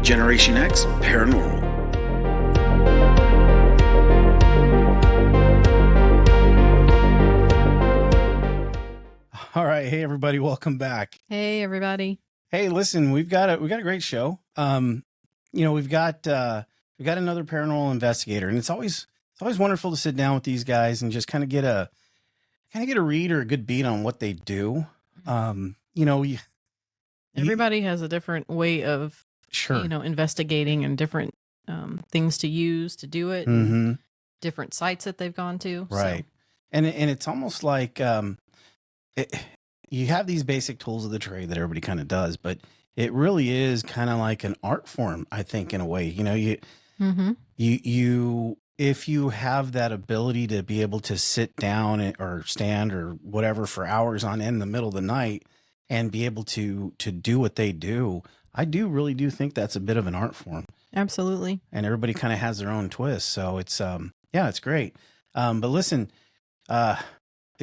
Generation X Paranormal. All right, hey everybody, welcome back. Hey everybody. Hey, listen, we've got a great show. We've got another paranormal investigator, and it's always wonderful to sit down with these guys and just kind of get a read or a good beat on what they do. Everybody has a different way of Sure. investigating and different things to use to do it, and different sites that they've gone to. Right. So. And it's almost like you have these basic tools of the trade that everybody kind of does, but it really is kind of like an art form, I think, in a way. You if you have that ability to be able to sit down or stand or whatever for hours on end in the middle of the night and be able to do what they do, I really do think that's a bit of an art form. Absolutely. And everybody kind of has their own twist. So it's, it's great. But listen,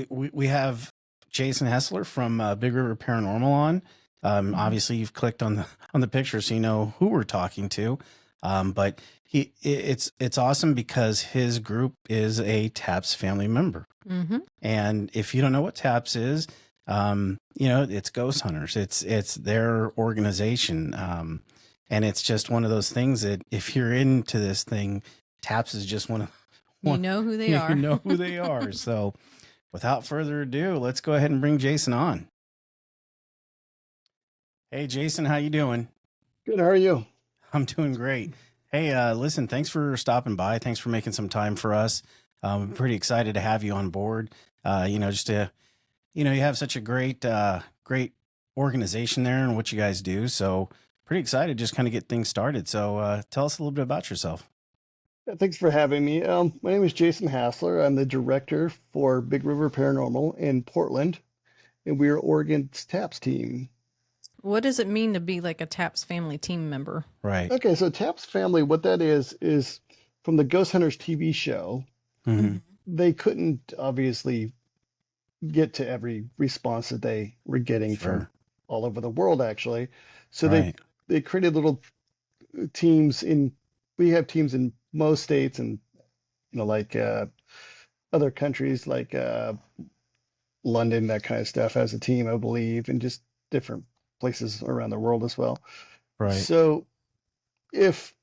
we have Jason Hessler from Big River Paranormal on. Obviously you've clicked on the picture, so you know who we're talking to. But it's awesome because his group is a TAPS family member. And if you don't know what TAPS is, it's Ghost Hunters. It's their organization. And it's just one of those things that if you're into this thing, TAPS is just one. You know who they are. You know who they are. So without further ado, let's go ahead and bring Jason on. Hey, Jason, how you doing? Good. How are you? I'm doing great. Hey, listen, thanks for stopping by. Thanks for making some time for us. I'm pretty excited to have you on board. You have such a great organization there and what you guys do. So pretty excited to just kind of get things started. So tell us a little bit about yourself. Yeah, thanks for having me. My name is Jason Hassler. I'm the director for Big River Paranormal in Portland, and we are Oregon's TAPS team. What does it mean to be like a TAPS family team member? Right. Okay, so TAPS family, what that is from the Ghost Hunters TV show. They couldn't obviously get to every response that they were getting from all over the world, actually. So they created little teams we have teams in most states and, like other countries like London, that kind of stuff has a team, I believe, and just different places around the world as well. Right. So if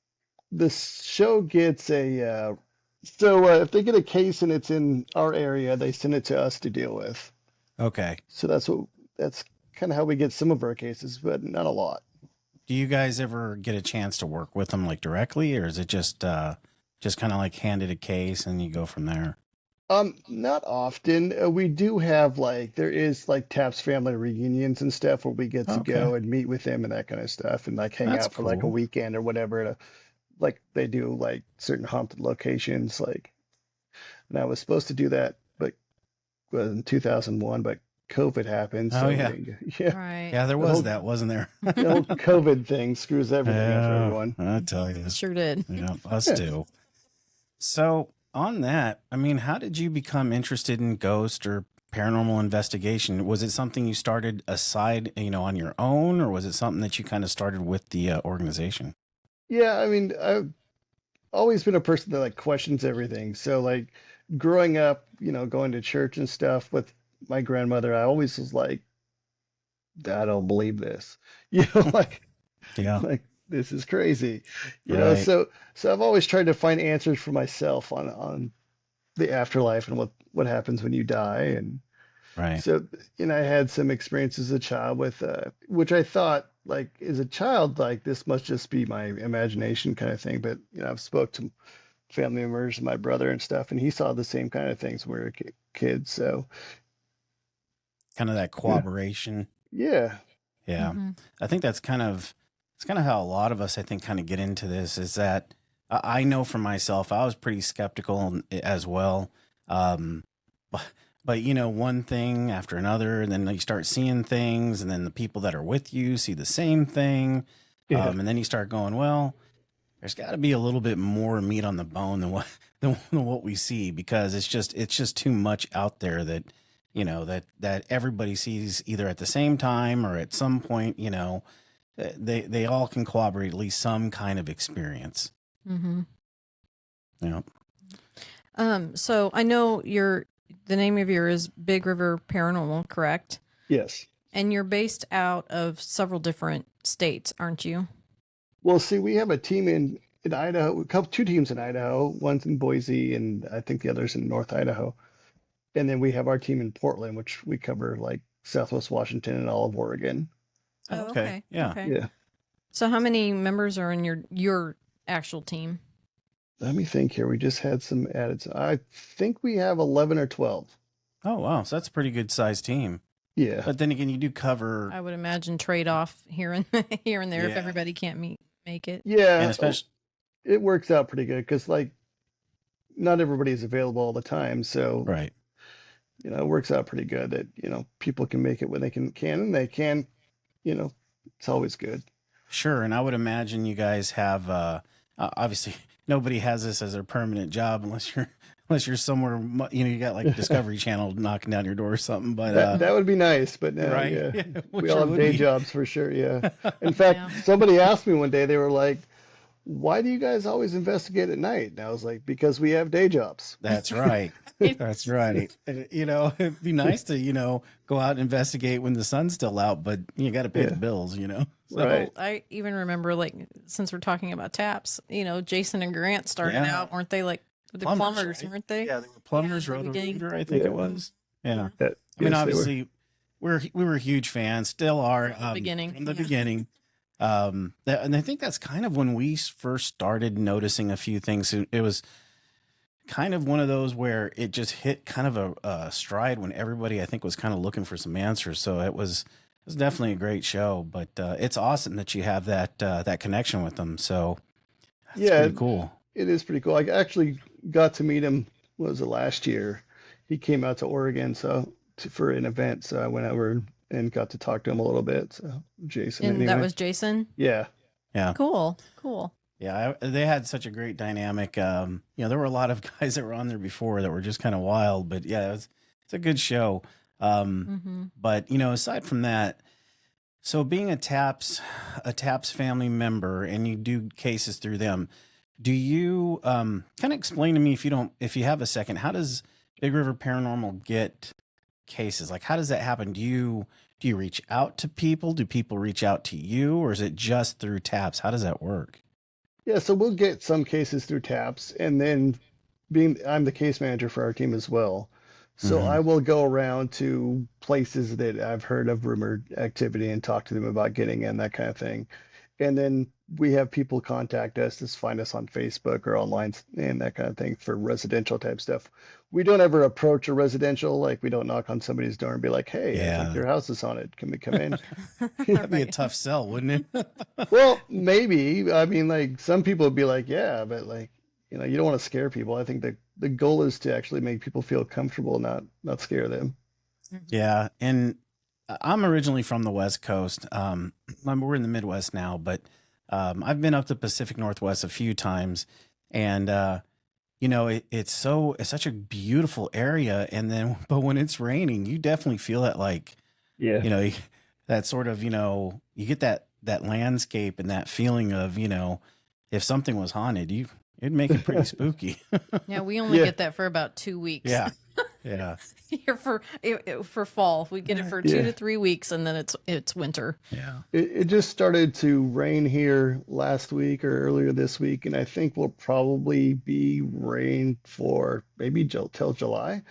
the show gets if they get a case and it's in our area, they send it to us to deal with. Okay. So that's kind of how we get some of our cases, but not a lot. Do you guys ever get a chance to work with them like directly, or is it just kind of like handed a case and you go from there? Not often. We do have there is TAPS family reunions and stuff where we get to go and meet with them and that kind of stuff and hang out for a weekend or whatever. They do certain haunted locations and I was supposed to do that, but in 2001, but COVID happened. So Right. Yeah, there was that, wasn't there? The old COVID thing screws everything up for everyone. I tell you. It sure did. Yeah, us too. So on that, I mean, how did you become interested in ghost or paranormal investigation? Was it something you started aside, on your own, or was it something that you kind of started with the organization? Yeah, I mean, I've always been a person that questions everything. So growing up, going to church and stuff with my grandmother, I always was like, I don't believe this. Yeah. This is crazy. So I've always tried to find answers for myself on the afterlife and what happens when you die. And so, I had some experiences as a child with which I thought as a child, this must just be my imagination kind of thing. But, I've spoke to family members and my brother and stuff, and he saw the same kind of things when we were kids. So kind of that cooperation. Yeah. I think it's kind of how a lot of us, I think, kind of get into this, is that I know for myself, I was pretty skeptical as well. But one thing after another, and then you start seeing things, and then the people that are with you see the same thing. And then you start going, well, there's got to be a little bit more meat on the bone than what we see, because it's just too much out there that, that everybody sees either at the same time or at some point, they all can corroborate at least some kind of experience. Mm-hmm. Yeah. So I know the name of your is Big River Paranormal, correct? Yes. And you're based out of several different states, aren't you? Well, see, we have a team in Idaho, two teams in Idaho, one's in Boise, and I think the other's in North Idaho. And then we have our team in Portland, which we cover like Southwest Washington and all of Oregon. Oh, Okay. okay. Yeah. Okay. Yeah. So how many members are in your actual team? Let me think here. We just had some added. I think we have 11 or 12. Oh wow, so that's a pretty good sized team. Yeah. But then again, you do cover, I would imagine trade off here and here and there if Yeah. everybody can't make it. Yeah. and especially It works out pretty good because, like, not everybody is available all the time. So, right. it works out pretty good that, people can make it when they can, and they can, it's always good. Sure, and I would imagine you guys have obviously nobody has this as a permanent job unless you're somewhere you got like Discovery Channel knocking down your door or something. But That would be nice, but no, right, yeah. Which We all it have would day be. jobs for sure, yeah. In fact, Yeah. somebody asked me one day, they were like, why do you guys always investigate at night? And I was like, because we have day jobs. That's right. That's right. It'd be nice to go out and investigate when the sun's still out, but you got to pay the Yeah. bills. So, Right. Well, I even remember, like, since we're talking about taps, Jason and Grant started Yeah. out, weren't they, like the Plumbers, plumbers, right? weren't they? Yeah, they were plumbers, Yeah, in the beginning. roto-rooter, I think Yeah. it was. Yeah. That- I mean, yes, they were. obviously, we were huge fans, still are From the beginning, From the yeah. beginning, and I think that's kind of when we first started noticing a few things. It was kind of one of those where it just hit kind of a stride when everybody, I think, was kind of looking for some answers. So it was definitely a great show. But it's awesome that you have that connection with them. So that's Yeah, pretty cool. it is pretty cool. I actually got to meet him, what was it, last year? He came out to Oregon for an event, so I went over and got to talk to him a little bit. So Jason, And that anyway. was Jason. Yeah. Yeah. Cool. Yeah, they had such a great dynamic. There were a lot of guys that were on there before that were just kind of wild, but yeah, it's a good show. Mm-hmm. But aside from that, so being a TAPS family member, and you do cases through them, do you kind of explain to me, if you have a second, how does Big River Paranormal get cases? Like, how does that happen? Do you reach out to people? Do people reach out to you, or is it just through TAPS? How does that work? Yeah, so we'll get some cases through TAPS, and then I'm the case manager for our team as well. So Mhm. I will go around to places that I've heard of rumored activity and talk to them about getting in, that kind of thing. And then we have people contact us, just find us on Facebook or online and that kind of thing for residential type stuff. We don't ever approach a residential, like we don't knock on somebody's door and be like, hey, I Yeah. think your house is haunted. Can we come in? That'd be a tough sell, wouldn't it? Well, maybe. I mean, like some people would be like, yeah, but like, you don't want to scare people. I think the goal is to actually make people feel comfortable, not scare them. Yeah, and I'm originally from the West Coast. We're in the Midwest now, but I've been up the Pacific Northwest a few times, and it's such a beautiful area. And then, but when it's raining, you definitely feel that, like, Yeah. that sort of, you get that landscape and that feeling of, if something was haunted, it'd make it pretty spooky. Yeah, we only Yeah. get that for about 2 weeks. Yeah, yeah, Here for fall, we get it for 2 Yeah. to 3 weeks, and then it's winter. yeah. It just started to rain here last week or earlier this week, and I think we'll probably be rain for maybe till July.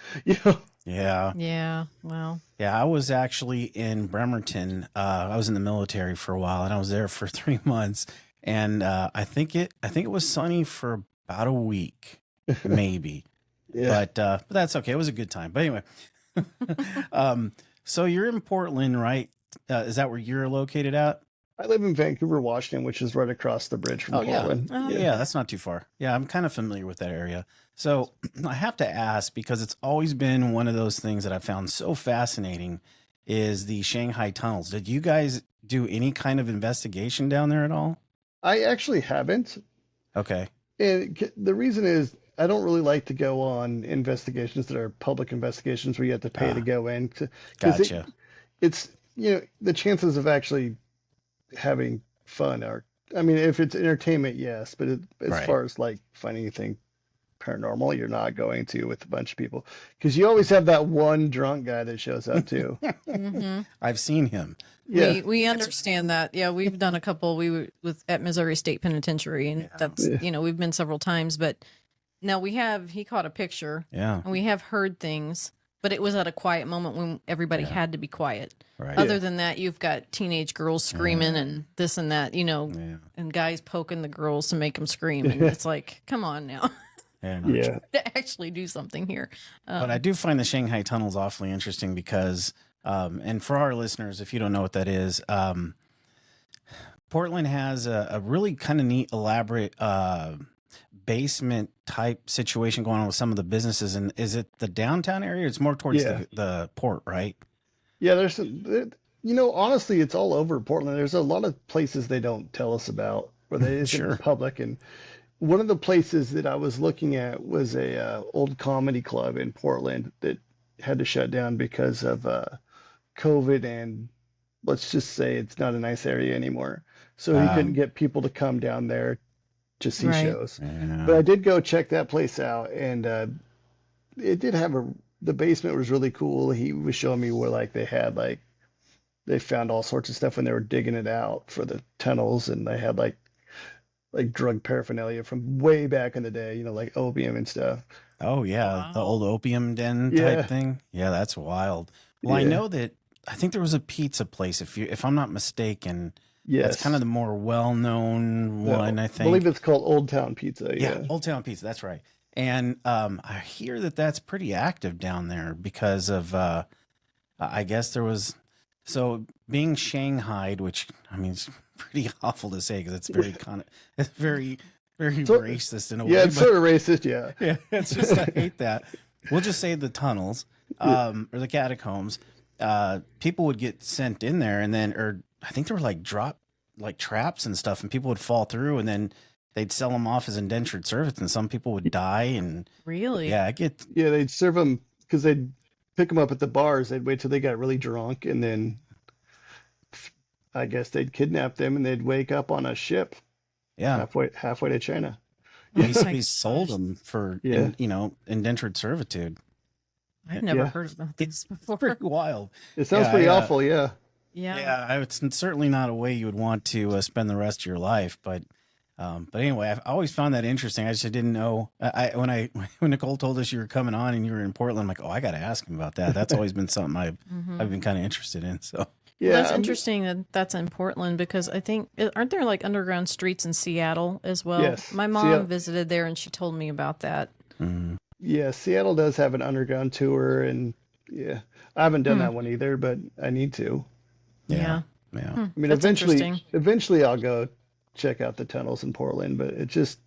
Yeah. Yeah. Well. Yeah, I was actually in Bremerton. I was in the military for a while, and I was there for 3 months. And I think it was sunny for about a week, maybe. Yeah. But that's okay. It was a good time. But anyway, so you're in Portland, right? Is that where you're located at? I live in Vancouver, Washington, which is right across the bridge from Oh, yeah. Portland. Oh, Yeah, that's not too far. Yeah, I'm kind of familiar with that area. So I have to ask, because it's always been one of those things that I found so fascinating, is the Shanghai tunnels. Did you guys do any kind of investigation down there at all? I actually haven't. Okay. And the reason is I don't really like to go on investigations that are public investigations where you have to pay to go in. Because Gotcha. it's, the chances of actually having fun. Or I mean, if it's entertainment, yes, but as Right. far as like finding anything paranormal, you're not going to with a bunch of people because you always have that one drunk guy that shows up too. Mm-hmm. I've seen him. Yeah, We understand that. Yeah, we've done a couple. We were with at Missouri State Penitentiary, and Yeah. that's yeah, we've been several times. But now he caught a picture, Yeah. and we have heard things, but it was at a quiet moment when everybody Yeah. had to be quiet. Right. Other Yeah. than that, you've got teenage girls screaming and this and that, Yeah. and guys poking the girls to make them scream, and it's like, come on now, Yeah. yeah, to actually do something here. But I do find the Shanghai tunnels awfully interesting because, and for our listeners, if you don't know what that is, Portland has a really kind of neat, elaborate basement type situation going on with some of the businesses. And is it the downtown area? It's more towards yeah, the port, right? yeah. Honestly, it's all over Portland. There's a lot of places they don't tell us about, where they isn't Sure. public. And one of the places that I was looking at was a old comedy club in Portland that had to shut down because of COVID, and let's just say it's not a nice area anymore. So he couldn't get people to come down there to see Right. shows. But Yeah. I did go check that place out, and it did have the basement was really cool. He was showing me where like they found all sorts of stuff when they were digging it out for the tunnels, and they had like drug paraphernalia from way back in the day, like opium and stuff. Oh yeah, the Wow. old opium den type Yeah, thing. Yeah, that's wild. Well, I yeah, know that I think there was a pizza place if I'm not mistaken. That's kind of yes. the more well-known one, I I believe think. it's called Old Town Pizza. Yeah, Yeah. Old Town Pizza, that's right. And I hear that that's pretty active down there because of I guess there was so being Shanghaied, which I mean it's pretty awful to say because it's very it's very So, racist in a yeah, way, it's but sort of racist. Yeah. yeah, it's just I hate that. We'll just say the tunnels, Yeah. or the catacombs. People would get sent in there, and then, or I think there were like traps and stuff, and people would fall through, and then they'd sell them off as indentured servants, and some people would die. And Really? yeah, I get Yeah, they'd serve them because they'd pick them up at the bars. They'd wait till they got really drunk, and then I guess they'd kidnap them, and they'd wake up on a ship yeah. halfway to China. Oh Yeah, my Basically sold gosh. them for yeah, indentured servitude. I've never yeah. heard about It's this before. pretty wild. It sounds Yeah, pretty awful. Yeah, Yeah. yeah, it's certainly not a way you would want to spend the rest of your life. But anyway, I've always found that interesting. I just didn't know. When Nicole told us you were coming on and you were in Portland, I'm like, oh, I got to ask him about that. That's always been something Mm-hmm. I've been kind of interested in. So Well, yeah. that's interesting that that's in Portland because I think aren't there like underground streets in Seattle as well? Yes. My mom visited there and she told me about that. mm, Yeah, Seattle does have an underground tour, and yeah, I haven't done Hmm. that one either, but I need to. yeah, Yeah. yeah, Hmm. I mean, That's interesting. eventually I'll go check out the tunnels in Portland, but it just,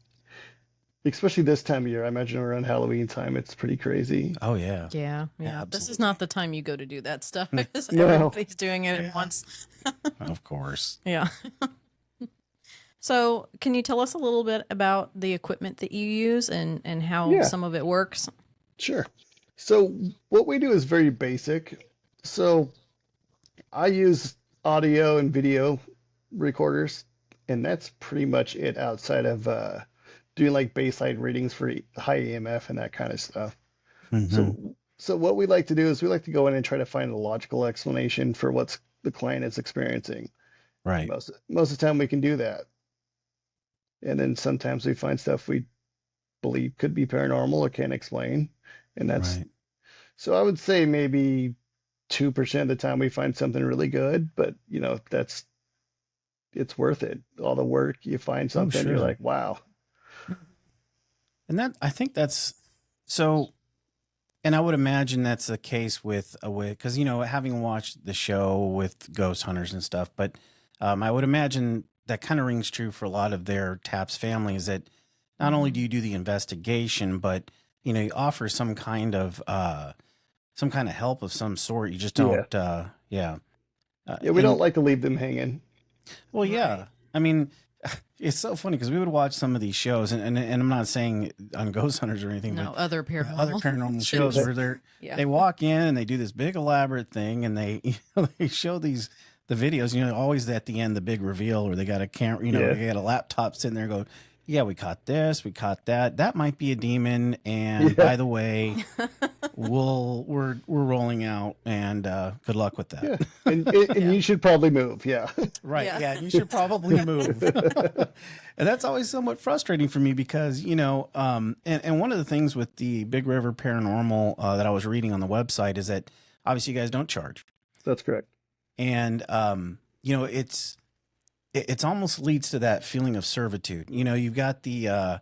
especially this time of year, I imagine around Halloween time, it's pretty crazy. oh yeah, Yeah. yeah, This is absolutely, not the time you go to do that stuff because No. everybody's doing it yeah, at once. of course. Yeah. So, can you tell us a little bit about the equipment that you use and how Yeah, some of it works? sure. So what we do is very basic. So I use audio and video recorders, and that's pretty much it outside of doing like baseline readings for high EMF and that kind of stuff. Hmm. So what we like to do is we like to go in and try to find a logical explanation for what's the client is experiencing. Right, Most of the time we can do that. And then sometimes we find stuff we believe could be paranormal or can't explain. And that's right. so I would say maybe 2% of the time we find something really good, but that's it's worth it. All the work, you find Oh something, you're sure. like, wow. And that I think that's so. And I would imagine that's the case with because having watched the show with ghost hunters and stuff, but I would imagine that kind of rings true for a lot of their TAPS families. That not only do Hmm. you do the investigation, but you offer some kind of help of some sort. You just Yeah. don't, yeah. Yeah, we don't And like to leave them hanging. well, Right. yeah. I mean, it's so funny because we would watch some of these shows, and I'm not saying on Ghost Hunters or anything, No, but other other paranormal paranormal shows shows. where Yeah. they walk in and they do this big elaborate thing, and they they show these the videos, always at the end, the big reveal where they got a camera, Yeah. they got a laptop sitting there going, yeah, we caught this, we caught that. That might be a demon. And Yeah. by the way, we're rolling out, and good luck with that. Yeah. And you should probably move. Yeah. Right. Yeah. Yeah. You should probably move. And that's always somewhat frustrating for me because, and one of the things with the Big River Paranormal that I was reading on the website is that obviously you guys don't charge. That's correct. And, it's almost leads to that feeling of servitude. You've got the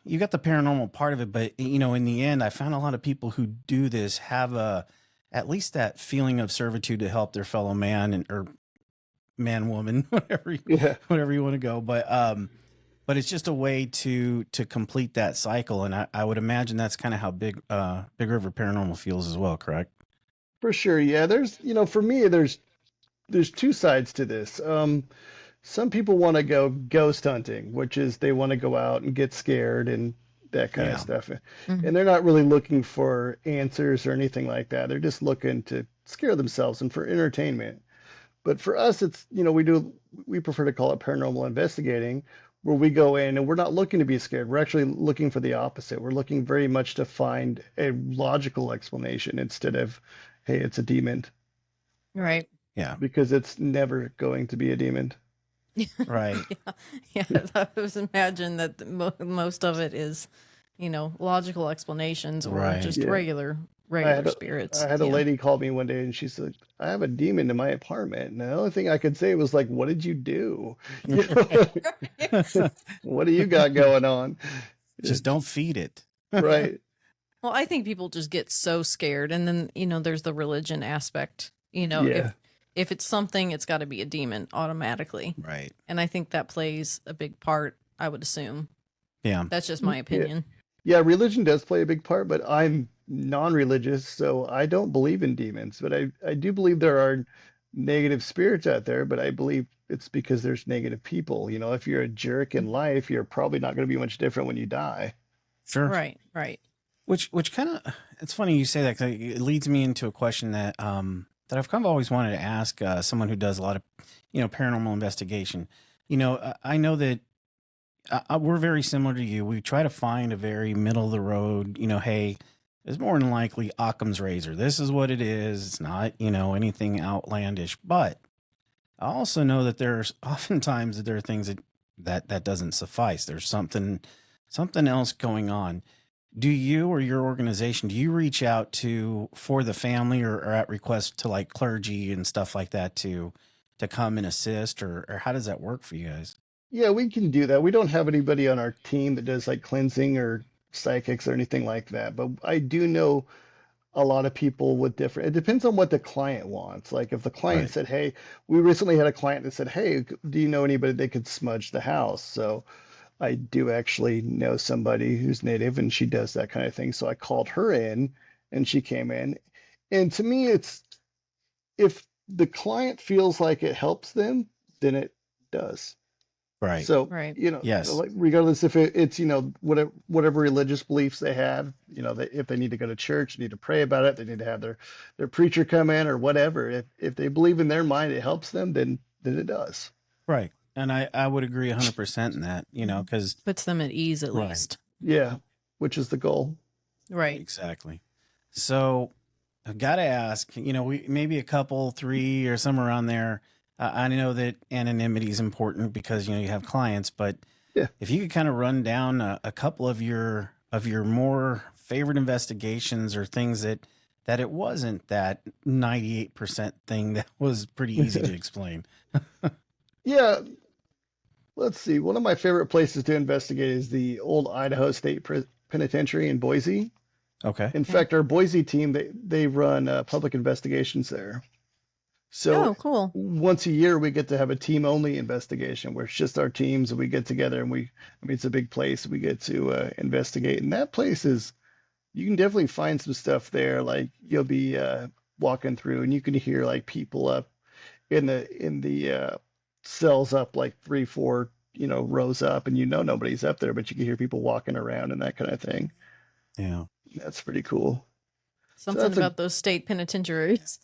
paranormal part of it, but in the end, I found a lot of people who do this have at least that feeling of servitude to help their fellow man or man, woman, whatever you want to go. But it's just a way to complete that cycle. And I would imagine that's kind of how Big River Paranormal feels as well. Correct? For sure. Yeah. There's, for me, there's two sides to this. Some people want to go ghost hunting, which is they want to go out and get scared and that kind of stuff. Mhm. And they're not really looking for answers or anything like that. They're just looking to scare themselves and for entertainment. But for us, it's, we prefer to call it paranormal investigating, where we go in and we're not looking to be scared. We're actually looking for the opposite. We're looking very much to find a logical explanation instead of, hey, it's a demon, Right. Yeah. because it's never going to be a demon. Right. Yeah. I was imagine that most of it is, logical explanations or Right. just Yeah. regular spirits. I had a Yeah. lady call me one day and she said, I have a demon in my apartment. And the only thing I could say was like, what did you do? What do you got going on? Just don't feed it. Right. Well, I think people just get so scared, and then there's the religion aspect. Yeah. If it's something, it's got to be a demon automatically, Right. and I think that plays a big part. I would assume Yeah. that's just my opinion. Yeah, religion does play a big part, but I'm non-religious, so I don't believe in demons. But I do believe there are negative spirits out there, but I believe it's because there's negative people. If you're a jerk in life, you're probably not going to be much different when you die. Sure. Right. Which kind of, it's funny you say that, 'cause it leads me into a question that I've kind of always wanted to ask someone who does a lot of paranormal investigation. I know that we're very similar to you. We try to find a very middle of the road. Hey, it's more than likely Occam's razor. This is what it is. It's not anything outlandish. But I also know that there's oftentimes that there are things that doesn't suffice. There's something else going on. Do you or your organization, do you reach out for the family or at request to like clergy and stuff like that to come and assist, or how does that work for you guys? Yeah, we can do that. We don't have anybody on our team that does like cleansing or psychics or anything like that, but I do know a lot of people with different, it depends on what the client wants. Like if the client Right. said, hey, we recently had a client that said, hey, do you know anybody that could smudge the house? So I do actually know somebody who's native and she does that kind of thing. So I called her in and she came in. And to me, it's if the client feels like it helps them, then it does. Right. So, Right. Yes. like regardless if it's, whatever religious beliefs they have, if they need to go to church, need to pray about it, they need to have their preacher come in or whatever. If they believe in their mind it helps them, then it does. Right. And I would agree 100% in that, because Puts them at ease at Right. least. Yeah, which is the goal. Right. exactly. So I've got to ask, we maybe a couple, 3 or somewhere around there. I know that anonymity is important because, you have clients, but Yeah. if you could kind of run down a couple of your more favorite investigations or things that it wasn't that 98% thing that was pretty easy to explain. Yeah, let's see. One of my favorite places to investigate is the old Idaho State Penitentiary in Boise. Okay. In fact, our Boise team, they run public investigations there. So Oh, cool. once a year, we get to have a team only investigation where it's just our teams and we get together and it's a big place. We get to investigate. And that place you can definitely find some stuff there. Like you'll be walking through and you can hear like people up in the cells up like 3, 4, rows up and nobody's up there, but you can hear people walking around and that kind of thing. Yeah. That's pretty cool. Something that's about those state penitentiaries.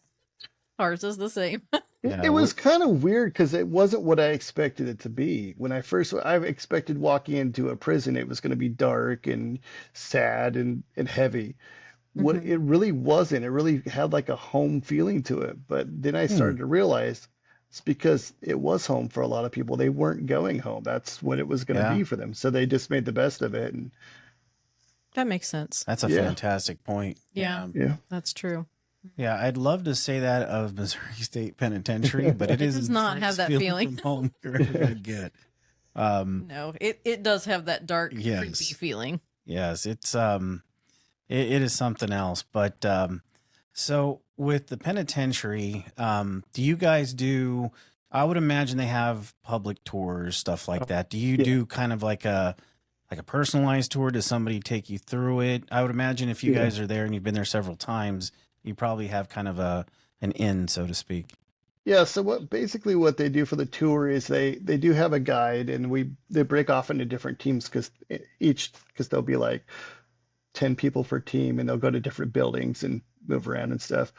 Ours is the same. It was kind of weird because it wasn't what I expected it to be. When I expected walking into a prison, it was going to be dark and sad and heavy. What Hmm. it really wasn't. It really had like a home feeling to it. But then I Hmm. started to realize it's because it was home for a lot of people. They weren't going home. That's what it was going to Yeah, be for them. So they just made the best of it. And That makes sense. that's a yeah, fantastic point. Yeah, yeah. that's true. Yeah, I'd love to say that of Missouri State Penitentiary, but it It does isn't the not have furthest that feeling feeling. from home you're ever gonna get. No, it does have that dark, creepy Yes, feeling. yes, it is something else. But so with the penitentiary, do you guys do? I would imagine they have public tours, stuff like Oh, that. Do you yeah, do kind of like a personalized tour? Does somebody take you through it? I would imagine if you yeah. guys are there and you've been there several times, you probably have kind of an in, so to speak. Yeah, so what they do for the tour is they do have a guide and they break off into different teams because there'll be like 10 people per team and they'll go to different buildings and move around and stuff.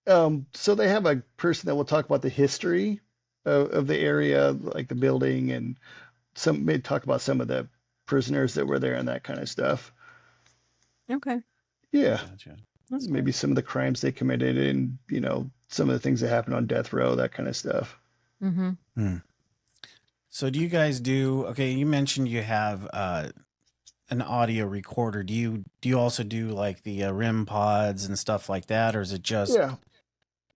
So they have a person that will talk about the history of the area, like the building, and some may talk about some of the prisoners that were there and that kind of stuff. Okay, Yeah, Gotcha. that's maybe cool. some of the crimes they committed and some of the things that happened on death row, that kind of stuff. Mm-hmm. Hmm. So do you guys do, okay, you mentioned you have an audio recorder. Do you also do like the RIM pods and stuff like that, or is it just Yeah,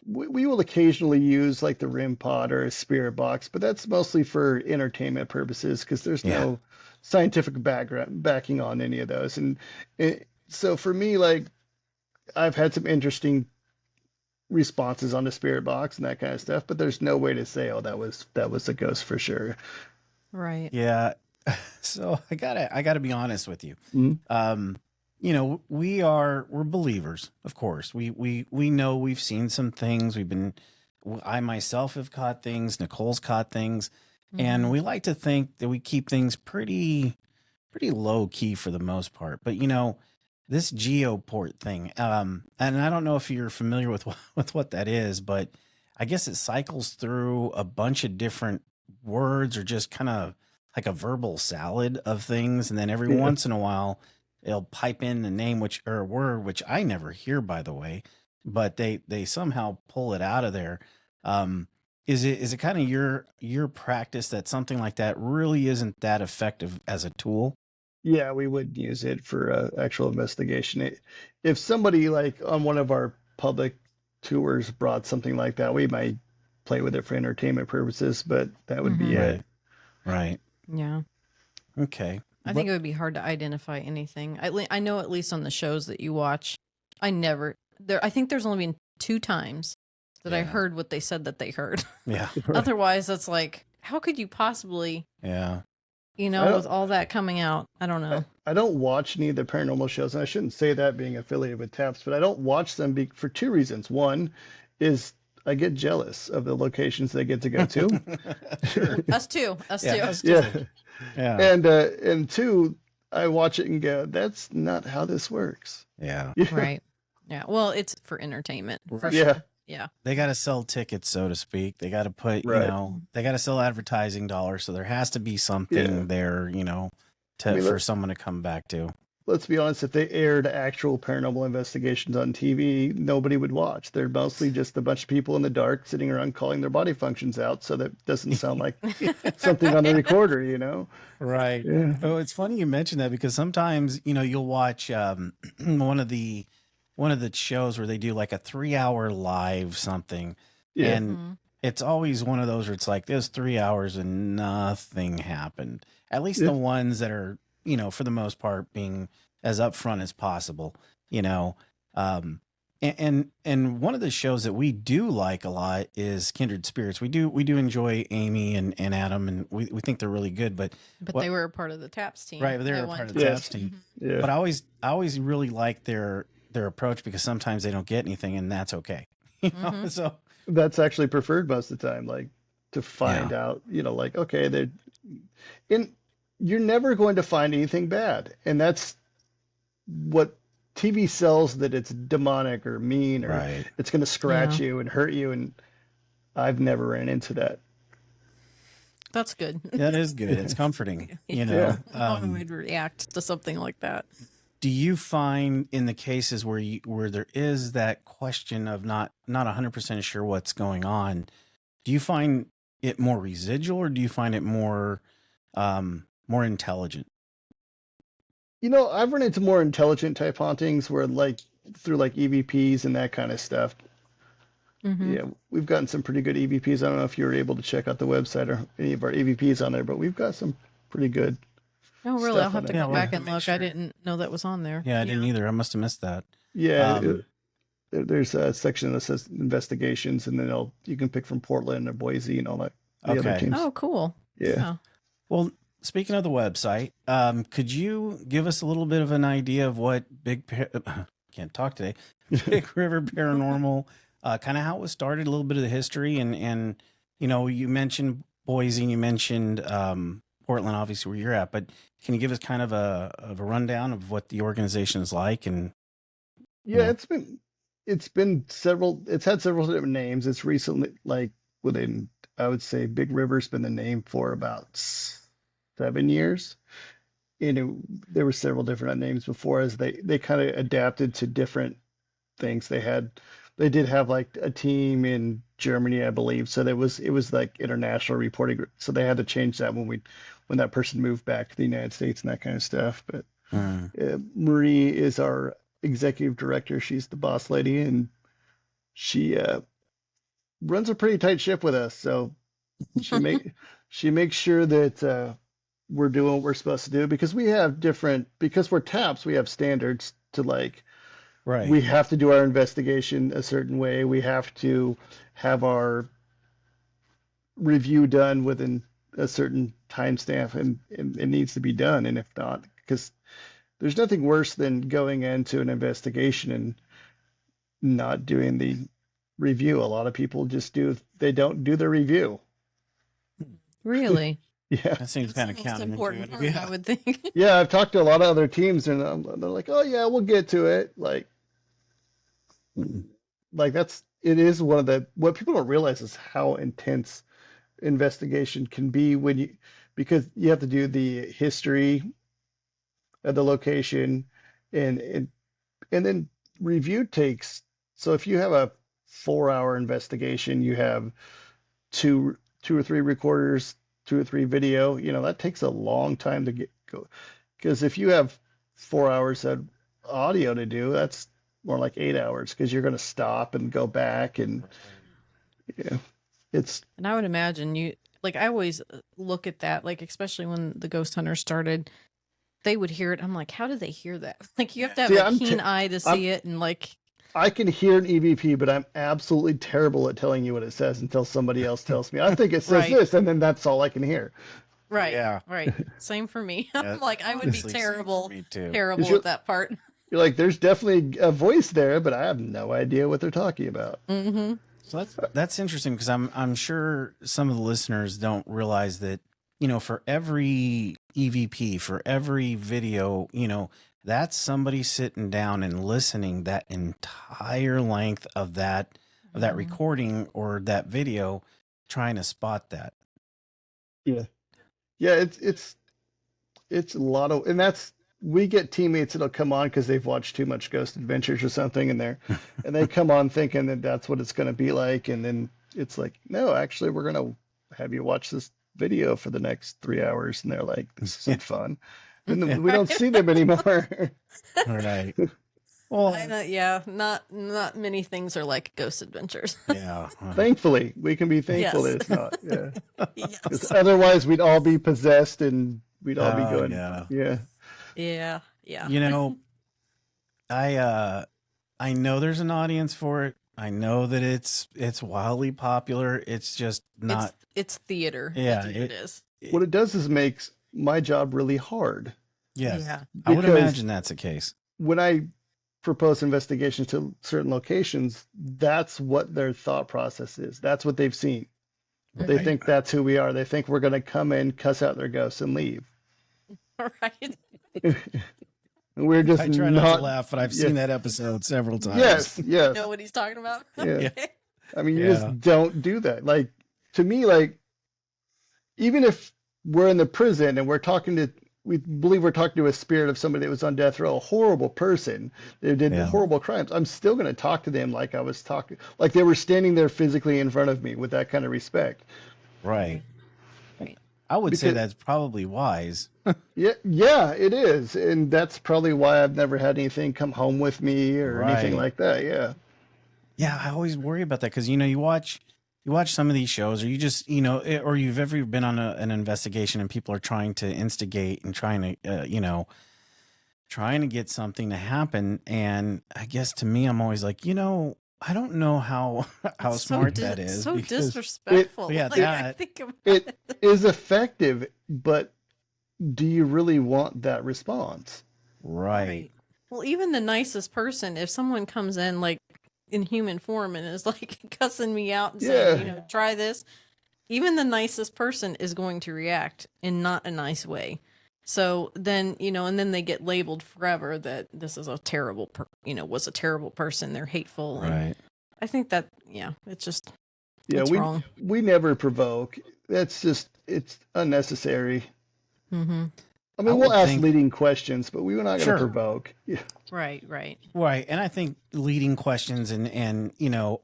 we will occasionally use like the RIM pod or a spirit box, but that's mostly for entertainment purposes because there's yeah. no scientific background backing on any of those. And so for me, like I've had some interesting responses on the spirit box and that kind of stuff, but there's no way to say, oh, that was a ghost for sure. Right. Yeah. So I gotta be honest with you. Mhm. Um, we're believers, of course. We know we've seen some things. I myself have caught things. Nicole's caught things, and Mm-hmm. we like to think that we keep things pretty low key for the most part. But this geoport thing, and I don't know if you're familiar with with what that is, but I guess it cycles through a bunch of different words or just kind of like a verbal salad of things, and then every Yeah. once in a while it'll pipe in the name which or a word which I never hear, by the way, but they somehow pull it out of there. Um, is it kind of your practice that something like that really isn't that effective as a tool? Yeah, we would use it for actual investigation. If somebody like on one of our public tours brought something like that, we might play with it for entertainment purposes, but that would be Mm-hmm. it. Right, right. Yeah. Okay. I think it would be hard to identify anything. I know at least on the shows that you watch, I never there. I think there's only been 2 times that I Yeah. heard what they said that they heard. Yeah. Otherwise, it's like, how could you possibly, Yeah. I with don't all that coming out? I don't know. I don't watch any of the paranormal shows, and I shouldn't say that being affiliated with TAPS, but I don't watch them for two reasons. One is I get jealous of the locations they get to go to. Sure. Us too. Us Yeah, too. us Yeah. too. Yeah. And two, I watch it and go, that's not how this works. Yeah. Yeah. Right. Yeah. Well, it's for entertainment for Right. Yeah. sure. Yeah. They got to sell tickets, so to speak. They got to put, Right. they got to sell advertising dollars. So there has to be Yeah. something there, I mean, for someone to come back to. let's be honest, if they aired actual paranormal investigations on TV, nobody would watch. They're mostly just a bunch of people in the dark sitting around calling their body functions out, so that doesn't sound like something on the recorder, you know? Right. Yeah. Oh, it's funny you mentioned that because sometimes, you'll watch one of the shows where they do like a 3 hour live something. Yeah. And Mhm. it's always one of those where it's like there's 3 hours and nothing happened. At least Yeah. the ones that are, for the most part being as upfront as possible, you know. And one of the shows that we do like a lot is Kindred Spirits. We do enjoy Amy and Adam, and we think they're really good. But But what they were a part of the TAPS team. right, they're at a one part of the time. Yes. TAPS team. Yeah. But I always really like their approach because sometimes they don't get anything, and that's okay. Mhm. So That's actually preferred most of the time, like to find out, like, okay, they're in you're never going to find anything bad. And that's what TV sells, that it's demonic or mean or right, it's going to scratch Yeah. you and hurt you. And I've never ran into that. That's good. That is good. It's comforting, you know. Yeah. How I would react to something like that. Do you find in the cases where there is that question of not 100% sure what's going on, do you find it more residual or do you find it more more intelligent? You know, I've run into more intelligent type hauntings where like through like EVPs and that kind of stuff. Mm-hmm. Yeah, we've gotten some pretty good EVPs. I don't know if you were able to check out the website or any of our EVPs on there, but we've got some pretty good Oh, really? I'll stuff have on to it. Yeah, go we'll back have to and make look. sure. I didn't know that was on there. Yeah, I didn't either. I must have missed that. Yeah, Um, there's a section that says investigations, and then you can pick from Portland or Boise and all that. The other Okay. teams. Oh, cool. Yeah. Well, speaking of the website, could you give us a little bit of an idea of what can't talk today, Big River Paranormal, kind of how it was started, a little bit of the history, and you know, you mentioned Boise, and you mentioned Portland, obviously where you're at, but can you give us kind of a rundown of what the organization is like, and Yeah, know? it's had several different names. It's recently like within I would say Big River's been the name for about 7 years. And there were several different names before as they kind of adapted to different things. They did have like a team in Germany, I believe. So it was like international reporting group. So they had to change that when that person moved back to the United States and that kind of stuff. But Mm. Marie is our executive director. She's the boss lady, and she runs a pretty tight ship with us. So she make she makes sure that we're doing what we're supposed to do because because we're TAPS, we have standards to like Right. we have to do our investigation a certain way. We have to have our review done within a certain timestamp, and it needs to be done. And if not, because there's nothing worse than going into an investigation and not doing the review. A lot of people they don't do the review. Really? Yeah. That seems kind of That's the most important counterintuitive. part, I would think. Yeah, I've talked to a lot of other teams, and they're like, "Oh yeah, we'll get to it." It is one of what people don't realize is how intense investigation can be because you have to do the history of the location, and and and then review takes. So if you have a 4-hour investigation, you have two or three recorders, two or three video. That takes a long time to go. Because if you have 4 hours of audio to do, that's more like 8 hours because you're going to stop and go back and yeah, it's And I would imagine I always look at that, like, especially when the ghost hunters started, they would hear it. I'm like, how did they hear that? Like, you have to have See, a keen eye to see it. And I can hear an EVP, but I'm absolutely terrible at telling you what it says until somebody else tells me. I think it says Right. this, and then that's all I can hear. right. Yeah. Right. Same for me. Yeah, I'm like, I would be honestly, same for terrible, me too. terrible you're- at that part. You're like, there's definitely a voice there, but I have no idea what they're talking about. Mm-hmm. So that's interesting because I'm sure some of the listeners don't realize that, you know, for every EVP, for every video, you know, that's somebody sitting down and listening that entire length of that Mhm. recording or that video, trying to spot that. Yeah, yeah, it's a lot of, and we get teammates that'll come on because they've watched too much Ghost Adventures or something, and they come on thinking that that's what it's going to be like, and then it's like, no, actually, we're going to have you watch this video for the next 3 hours, and they're like, this isn't fun, and then we don't see them anymore. Right. Well, Yeah, not many things are like Ghost Adventures. yeah. Thankfully, we can be thankful that Yes. it's not. Yeah, Yes. 'cause otherwise we'd all be possessed and we'd all be Oh, going, yeah. yeah. Yeah. Yeah. You know, I know there's an audience for it. I know that it's wildly popular. It's just not. It's theater. Yeah, That's what it is. What it does is makes my job really hard. Yes, Yeah. I would Because- imagine that's the case. When I propose investigations to certain locations, that's what their thought process is. That's what they've seen. They Right. think that's who we are. They think we're going to come in, cuss out their ghosts, and leave. Right. And we're just I try not to laugh, but I've seen that episode several times. Yes, yes. Know what he's talking about? Yeah. Okay. I mean, you Yeah. just don't do that. Like, to me, like, even if we're in the prison and we believe we're talking to a spirit of somebody that was on death row, a horrible person that did Yeah. horrible crimes, I'm still going to talk to them like I was talking, like they were standing there physically in front of me with that kind of respect. Right. Right. I would say Because that's probably wise. yeah, yeah, it is, and that's probably why I've never had anything come home with me or anything Right. like that. Yeah, Yeah, I always worry about that because you watch some of these shows, or you just or you've ever been on an investigation and people are trying to instigate and trying to trying to get something to happen, and I guess to me, I'm always like, I don't know how how It's smart that is so because disrespectful. yeah, Like, I that think about it it. is effective, but do you really want that response? right, Right. Well, even the nicest person, if someone comes in like in human form and is like cussing me out and saying, Yeah, try this, even the nicest person is going to react in not a nice way. So then, and then they get labeled forever that this is a terrible, was a terrible person. They're hateful. And right. I think that, yeah, it's just, yeah, it's we wrong. we never provoke. That's just it's unnecessary. Mm-hmm. I I mean, we'll would ask think leading questions, but we were not going to sure. provoke. Yeah, Right, right. Right. And I think leading questions and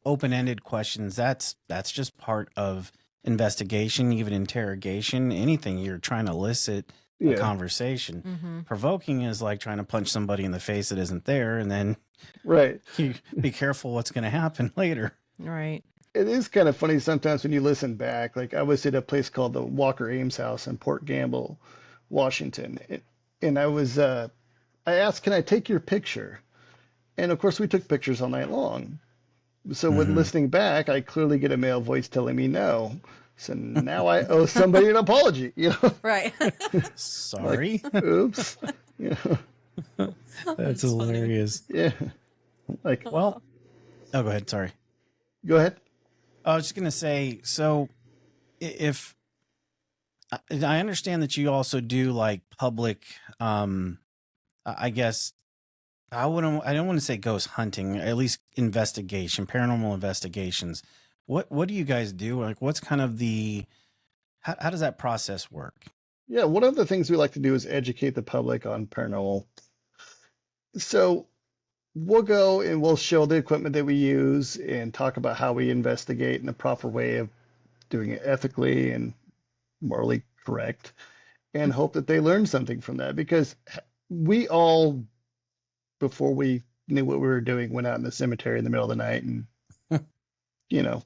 open-ended questions, that's just part of investigation, even interrogation, anything you're trying to elicit a yeah, conversation. Mm-hmm. Provoking is like trying to punch somebody in the face that isn't there, and then right. you be careful what's going to happen later. Right. It is kind of funny sometimes when you listen back. Like I was at a place called the Walker Ames House in Port Gamble, Washington, and I asked, "Can I take your picture?" And of course, we took pictures all night long. So when Hmm. listening back, I clearly get a male voice telling me no. So now I owe somebody an apology. Right. Like, Sorry. oops. You know, That's That's funny. hilarious. yeah. Like, Well, oh, go ahead. Sorry. go ahead. I was just going to say, so if I understand that you also do like public, I guess I don't want to say ghost hunting, at least investigation, paranormal investigations. What do you guys do? Like, what's kind of how does that process work? Yeah, one of the things we like to do is educate the public on paranormal. So we'll go and we'll show the equipment that we use and talk about how we investigate in the proper way of doing it ethically and morally correct, and hope that they learn something from that because we all, before we knew what we were doing, went out in the cemetery in the middle of the night and, you know,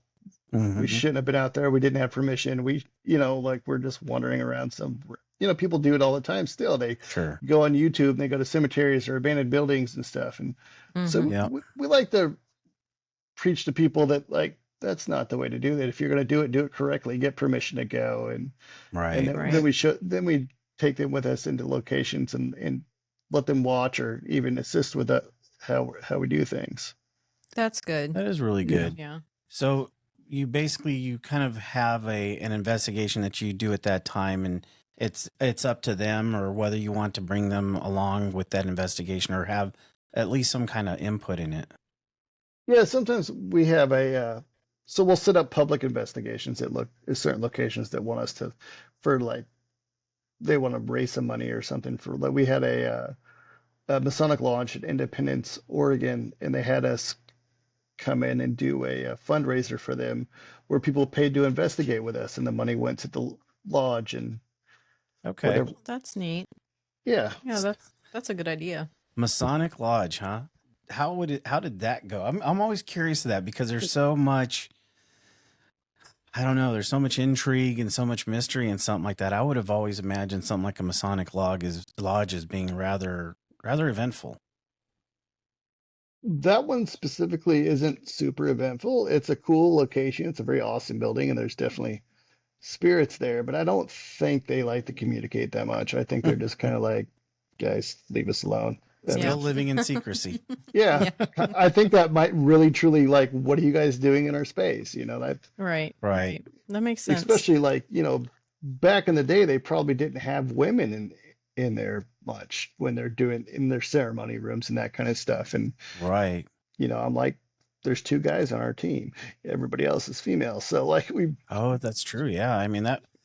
we Hmm. shouldn't have been out there. We didn't have permission. Like we're just wandering around people do it all the time still. They Sure. go on YouTube and they go to cemeteries or abandoned buildings and stuff. And so Mm-hmm. Yeah. we like to preach to people that like, that's not the way to do that. If you're going to do it correctly, get permission to go. And Right. then Right. we take them with us into locations and let them watch or even assist with how we do things. That's good. That is really Yeah. good. Yeah. So you kind of have an investigation that you do at that time, and it's up to them or whether you want to bring them along with that investigation or have at least some kind of input in it. Yeah, sometimes we have so we'll set up public investigations at look at certain locations that want us to, for like, they want to raise some money or something for, like, we had a Masonic Lodge in Independence, Oregon, and they had us come in and do a fundraiser for them where people paid to investigate with us and the money went to the lodge and Okay. whatever. That's neat. Yeah. Yeah, that's a good idea. Masonic Lodge, huh? How did that go? I'm always curious to that because there's so much, I don't know, there's so much intrigue and so much mystery and something like that. I would have always imagined something like a Masonic lodge as being rather eventful. That one specifically isn't super eventful. It's a cool location. It's a very awesome building, and there's definitely spirits there, but I don't think they like to communicate that much. I think they're just kind of like, guys, leave us alone. Yeah. Still living in secrecy. Yeah, Yeah. I think that might really truly like, what are you guys doing in our space? That Right. Right. That makes sense. especially like, back in the day, they probably didn't have women in there much when they're doing in their ceremony rooms and that kind of stuff. And Right. I'm like, there's two guys on our team. Everybody else is female. So like Oh, that's true. Yeah. I mean,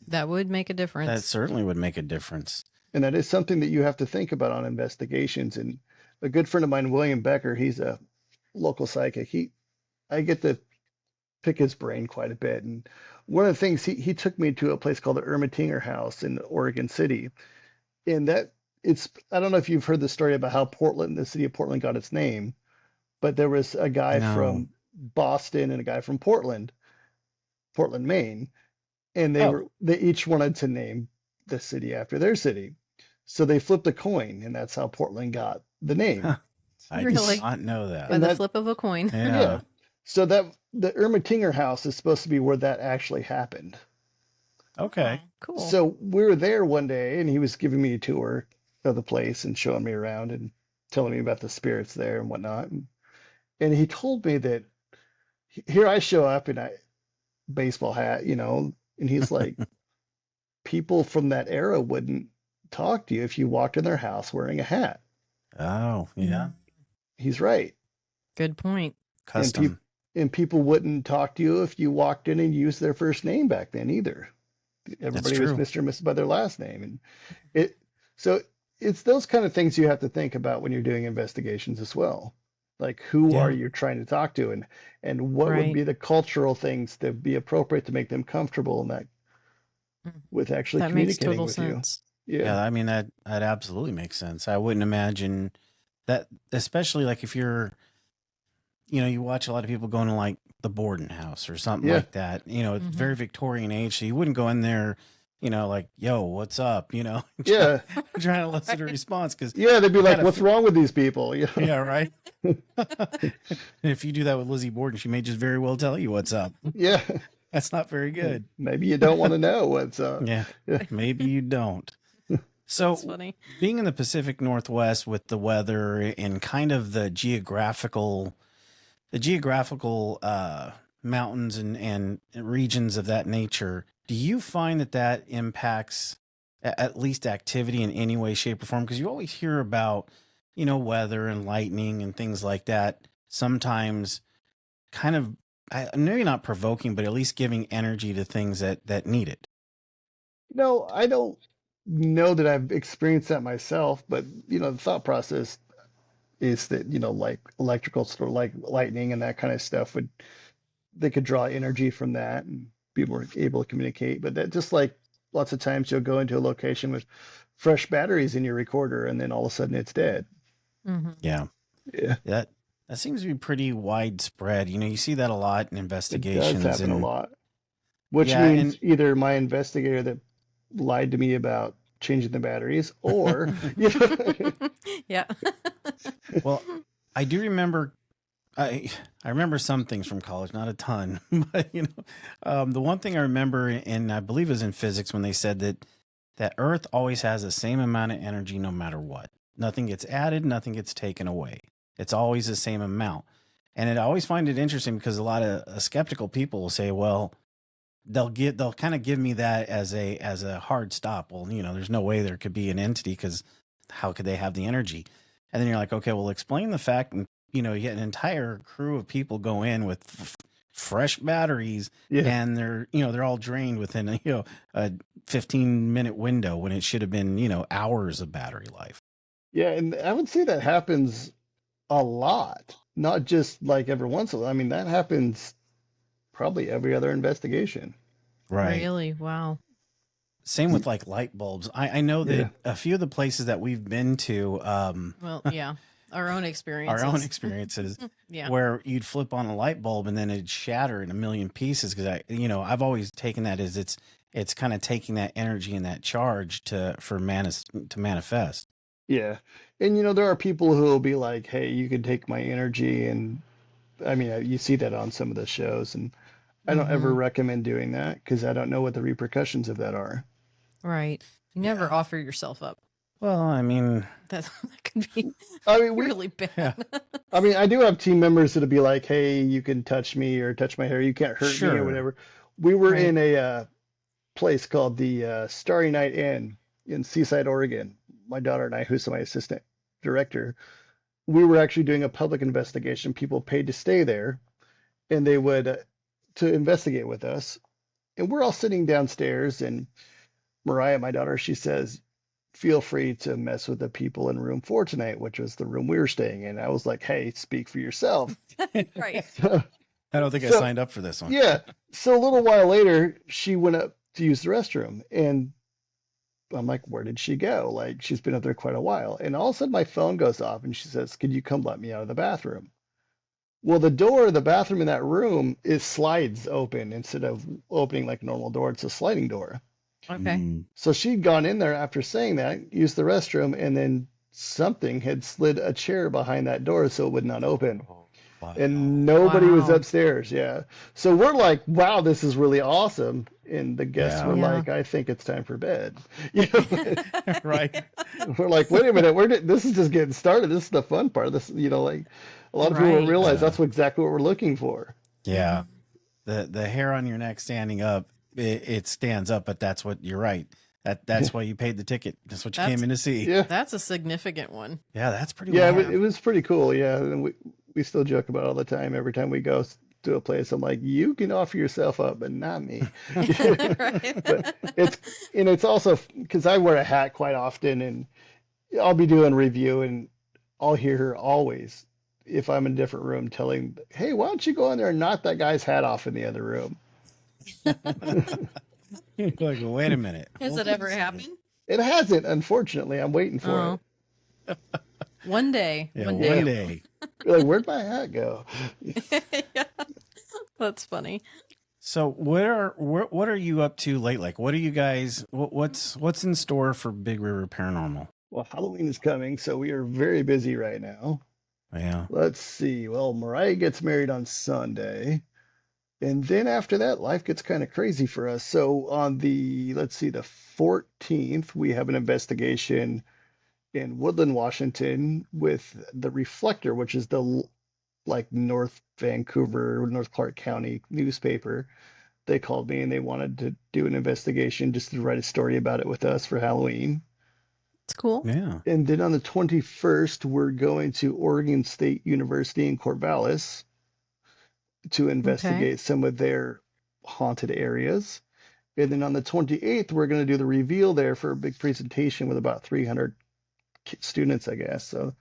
That would make a that difference. certainly would make a difference. and that is something that you have to think about on investigations. And a good friend of mine, William Becker, he's a local psychic. I get to pick his brain quite a bit. And one of the things he took me to a place called the Ermitinger House in Oregon City. And I don't know if you've heard the story about how the city of Portland got its name, but there was a guy No. from Boston and a guy from Portland, Maine, and Oh, they each wanted to name the city after their city. So they flipped a coin, and that's how Portland got the name. I Really? did not know By that. And the that, flip of a coin. yeah. Yeah. So that the Ermitinger House is supposed to be where that actually happened. Okay. Oh, cool. So we were there one day, and he was giving me a tour of the place and showing me around and telling me about the spirits there and whatnot. And he told me that here I show up in a baseball hat, and he's like, people from that era wouldn't talk to you if you walked in their house wearing a hat. Oh, yeah. He's right. Good point. And Custom. people wouldn't talk to you if you walked in and used their first name back then either. Everybody was true. Mr. and Mrs. by their last name. And so it's those kind of things you have to think about when you're doing investigations as well. Like who are Yeah. you trying to talk to, and what would Right. be the cultural things that would be appropriate to make them comfortable in that with actually That makes communicating total with sense. you. Yeah. Yeah. I mean, that absolutely makes sense. I wouldn't imagine that, especially like if you watch a lot of people going to like the Borden house or something Yeah. like that. It's Mhm. very Victorian age. So you wouldn't go in there, like, yo, what's up? Yeah. Trying to elicit a response because, Yeah, they'd be I like, gotta what's wrong with these people? yeah, right. And if you do that with Lizzie Borden, she may just very well tell you what's up. Yeah. That's not very good. Maybe you don't want to know what's up. Yeah, Yeah. maybe you don't. So, That's funny. being in the Pacific Northwest with the weather and kind of the geographical mountains and regions of that nature, do you find that impacts at least activity in any way, shape, or form? Because you always hear about, weather and lightning and things like that. Sometimes kind of, maybe not provoking, but at least giving energy to things that need it. No, I don't know that I've experienced that myself, but the thought process is that, like electrical sort of like lightning and that kind of stuff they could draw energy from that and be more able to communicate. But that just like lots of times you'll go into a location with fresh batteries in your recorder and then all of a sudden it's dead. Hmm. Yeah. Yeah. That seems to be pretty widespread. You see that a lot in It does investigations happen a and lot, which yeah, means and either my investigator that lied to me about changing the batteries or, Yeah. well, I do remember I remember some things from college, not a ton, but the one thing I remember, and I believe it was in physics when they said that Earth always has the same amount of energy no matter what. Nothing gets added, nothing gets taken away. It's always the same amount. And I always find it interesting because a lot of skeptical people will say, well, they'll kind of give me that as a hard stop. Well, there's no way there could be an entity because how could they have the energy? And then you're like, okay, well, explain the fact. And, you get an entire crew of people go in with fresh batteries yeah. and they're all drained within a 15-minute window when it should have been, hours of battery life. Yeah. And I would say that happens a lot, not just like every once in a while. I mean, that happens probably every other investigation. Right. Really? Wow. Same with like light bulbs. I know that Yeah. a few of the places that we've been to, Well, yeah. Our own experiences. our own experiences, Yeah. where you'd flip on a light bulb and then it'd shatter in a million pieces. Because I've always taken that as it's kind of taking that energy and that charge to manifest. Yeah. And there are people who will be like, hey, you can take my energy. And I mean, you see that on some of the shows. And I don't ever Mhm. recommend doing that because I don't know what the repercussions of that are. Right. You never Yeah. offer yourself up. Well, I mean, That could be I mean, really bad. yeah. I do have team members that'll be like, hey, you can touch me or touch my hair. You can't hurt me Sure. or whatever. We were Right. in a place called the Starry Night Inn in Seaside, Oregon. My daughter and I, who's my assistant director, we were actually doing a public investigation. People paid to stay there. and they would to investigate with us. And we're all sitting downstairs, and Mariah, my daughter, she says, "Feel free to mess with the people in room 4 tonight," which was the room we were staying in. I was like, "Hey, speak for yourself." Right. I don't think I So, signed up for this one. yeah. So a little while later, she went up to use the restroom, and I'm like, "Where did she go?" Like, she's been up there quite a while. And all of a sudden, my phone goes off, and she says, "Could you come let me out of the bathroom?" Well, the door of the bathroom in that room is slides open instead of opening like a normal door. It's a sliding door. Okay. Mm. So she'd gone in there after saying that, used the restroom, and then something had slid a chair behind that door so it would not open. Oh, wow. And nobody was Wow. upstairs. Yeah. So we're like, wow, this is really awesome. And the guests Yeah. were Yeah. like, I think it's time for bed. You know, Right. we're like, wait a minute, this is just getting started. This is the fun part. This, like a lot of people don't Right. realize Yeah. that's exactly what we're looking for. Yeah. The hair on your neck standing up, it stands up, but that's what you're right. That's why you paid the ticket. That's what you came in to see. Yeah. That's a significant one. Yeah, that's pretty Yeah, wild. it was pretty cool. Yeah, and we still joke about it all the time. Every time we go to a place, I'm like, you can offer yourself up, but not me. Right. But it's also because I wear a hat quite often, and I'll be doing review, and I'll hear her always if I'm in a different room telling, hey, why don't you go in there and knock that guy's hat off in the other room? Like, wait a minute. Has it ever happened? It hasn't, unfortunately. I'm waiting for Oh. One day. Yeah, One one day. day. it. You're like, where'd my hat go? Yeah. That's funny. So what are you up to late? Like, what are you guys? What's in store for Big River Paranormal? Well, Halloween is coming, so we are very busy right now. Yeah. Let's see. Well, Mariah gets married on Sunday. And then after that, life gets kind of crazy for us. So on let's see, the 14th, we have an investigation in Woodland, Washington with the Reflector, which is the like North Vancouver, North Clark County newspaper. They called me and they wanted to do an investigation just to write a story about it with us for Halloween. It's cool. Yeah. And then on the 21st, we're going to Oregon State University in Corvallis to investigate some of their haunted areas. And then on the 28th, we're going to do the reveal there for a big presentation with about 300 students, I guess. So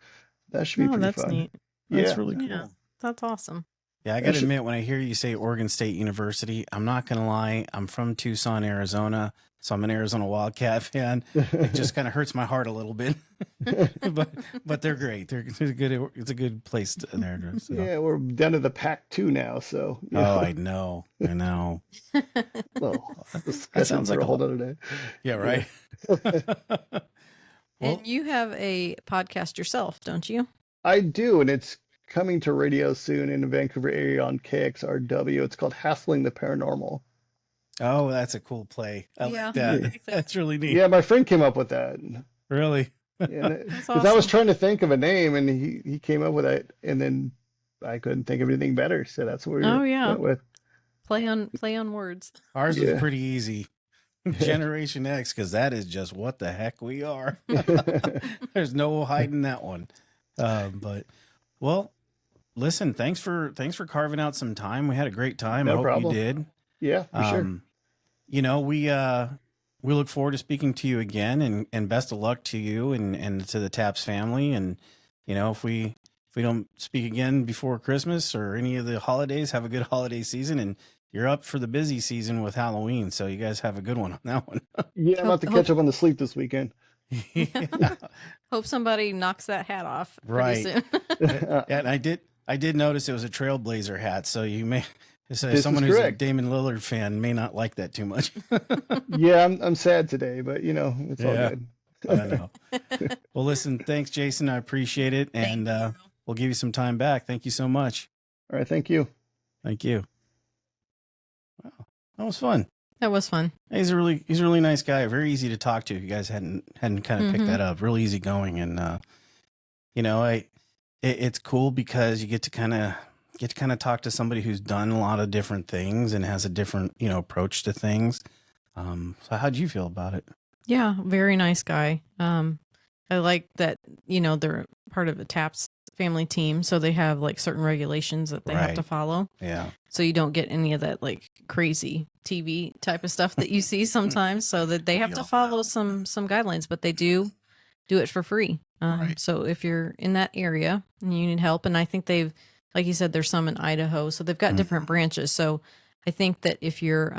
that should be pretty that's fun. neat. That's Yeah. really cool. Yeah. That's awesome. Yeah, I got to admit, when I hear you say Oregon State University, I'm not going to lie. I'm from Tucson, Arizona, so I'm an Arizona Wildcat fan. It just kind of hurts my heart a little bit, but they're great. They're good. It's a good place there. So. Yeah, we're down to the Pac-2 now, so Oh, I know. well, That sounds like a a whole whole- other day. Yeah, right. Well, And you have a podcast yourself, don't you? I do, and it's coming to radio soon in the Vancouver area on KXRW. It's called Hassling the Paranormal. oh, that's a cool play. I Yeah. like that. Yeah. That's really neat. Yeah, my friend came up with that. Really. Because That's I was awesome. trying to think of a name, and he came up with it, and then I couldn't think of anything better, so that's what we Oh, yeah. went with. Play on words. Ours Yeah. was pretty easy. Generation X, because that is just what the heck we are. There's no hiding that one. But well, listen, thanks for carving out some time. We had a great time. No I hope problem. you did. Yeah, for sure. You know, we look forward to speaking to you again, and best of luck to you and to the Taps family. And you know, if we don't speak again before Christmas or any of the holidays, have a good holiday season. And you're up for the busy season with Halloween, so you guys have a good one on that one. Yeah, I'm about to catch up on the sleep this weekend. Yeah, Hope somebody knocks that hat off Right. pretty soon. and I did notice it was a Trailblazer hat, so you may so This is someone who's a correct. Damon Lillard fan may not like that too much. Yeah, I'm sad today, but it's all Yeah. good. I know. Well, listen, thanks, Jason. I appreciate it, and we'll give you some time back. Thank you so much. All right, thank you. Thank you. Wow, that was fun. That was fun. He's a really nice guy. Very easy to talk to. If you guys hadn't kind of picked that up. Real easy going, and you know, it's cool because you get to kind of talk to somebody who's done a lot of different things and has a different approach to things. So how'd you feel about it? Yeah, very nice guy. I like that, they're part of the TAPS family team, so they have like certain regulations that they have to follow. Yeah. So you don't get any of that like crazy TV type of stuff that you see sometimes. So that they have to follow some guidelines, but they do it for free. Right. So if you're in that area and you need help, and I think they've, like you said, there's some in Idaho, so they've got different branches. So I think that if you're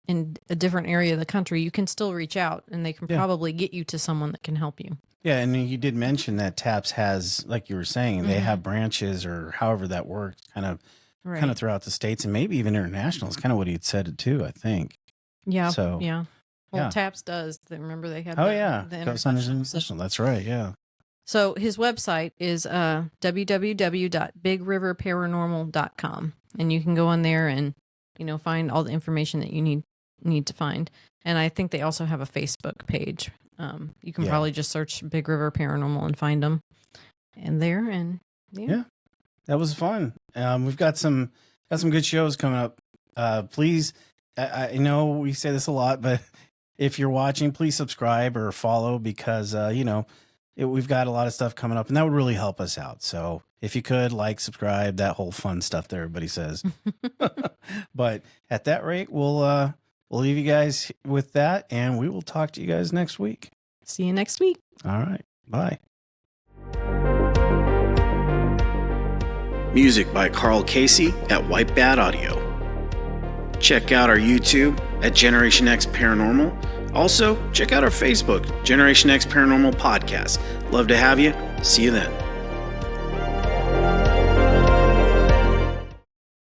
in a different area of the country, you can still reach out, and they can probably get you to someone that can help you. Yeah, and you did mention that TAPS has, like you were saying, they have branches, or however that works, kind of throughout the states, and maybe even international. Is kind of what he had said too, I think. Yeah. So yeah. Well, TAPS does. Remember they had. The Ghost Hunters International. That's right. Yeah. So his website is www.bigriverparanormal.com, and you can go on there and find all the information that you need to find. And I think they also have a Facebook page. You can probably just search Big River Paranormal and find them. And there, and yeah, that was fun. We've got some good shows coming up. Please, I know we say this a lot, but if you're watching, please subscribe or follow, because we've got a lot of stuff coming up, and that would really help us out. So if you could subscribe, that whole fun stuff that everybody says. But at that rate, we'll leave you guys with that, and we will talk to you guys next week. See you next week. All right. Bye. Music by Carl Casey at White Bat Audio. Check out our YouTube at Generation X Paranormal. Also, check out our Facebook, Generation X Paranormal Podcast. Love to have you. See you then.